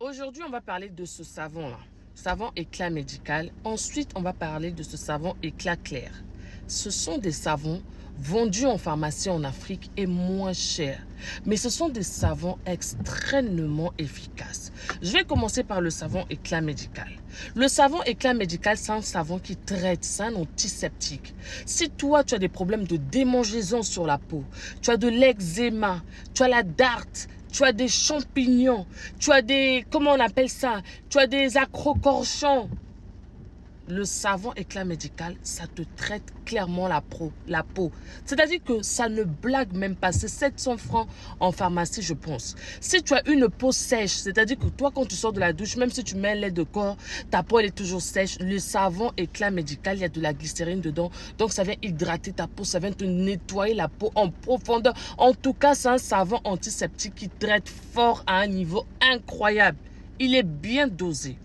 Aujourd'hui, on va parler de ce savon-là. Savon éclat médical. Ensuite, on va parler de ce savon éclat clair. Ce sont des savons vendus en pharmacie en Afrique et moins chers. Mais ce sont des savons extrêmement efficaces. Je vais commencer par le savon éclat médical. Le savon éclat médical, c'est un savon qui traite, c'est un antiseptique. Si toi, tu as des problèmes de démangeaison sur la peau, tu as de l'eczéma, tu as la darte, tu as des champignons, tu as des, comment on appelle ça, tu as des accrocorchons. Le savon éclat médical, ça te traite clairement la peau. C'est-à-dire que ça ne blague même pas. C'est 700 francs en pharmacie, je pense. Si tu as une peau sèche, c'est-à-dire que toi, quand tu sors de la douche, même si tu mets un lait de corps, ta peau elle est toujours sèche. Le savon éclat médical, il y a de la glycérine dedans. Donc, ça vient hydrater ta peau, ça vient te nettoyer la peau en profondeur. En tout cas, c'est un savon antiseptique qui traite fort à un niveau incroyable. Il est bien dosé.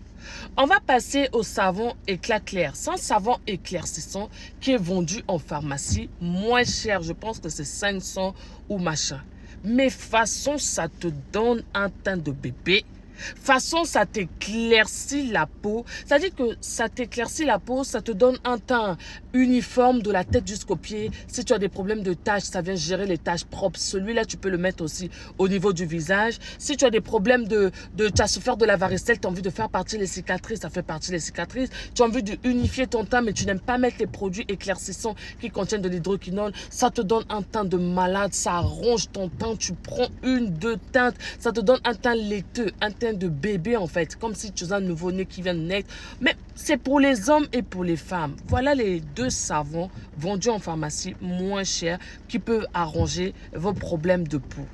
On va passer au savon éclat clair. C'est un savon éclaircissant qui est vendu en pharmacie moins cher. Je pense que c'est 500 ou machin. Mais façon, ça te donne un teint de bébé. Façon, ça t'éclaircit la peau. C'est-à-dire que ça t'éclaircit la peau, ça te donne un teint uniforme de la tête jusqu'aux pieds. Si tu as des problèmes de taches, ça vient gérer les taches propres. Celui-là, tu peux le mettre aussi au niveau du visage. Si tu as des problèmes tu as souffert de la varicelle, tu as envie de faire partir les cicatrices, ça fait partie des cicatrices. Tu as envie d'unifier ton teint, mais tu n'aimes pas mettre les produits éclaircissants qui contiennent de l'hydroquinone. Ça te donne un teint de malade, ça ronge ton teint. Tu prends une, deux teintes, ça te donne un teint laiteux, un teint de bébé en fait, comme si tu as un nouveau-né qui vient de naître. Mais c'est pour les hommes et pour les femmes. Voilà les deux savons vendus en pharmacie moins chers qui peuvent arranger vos problèmes de peau.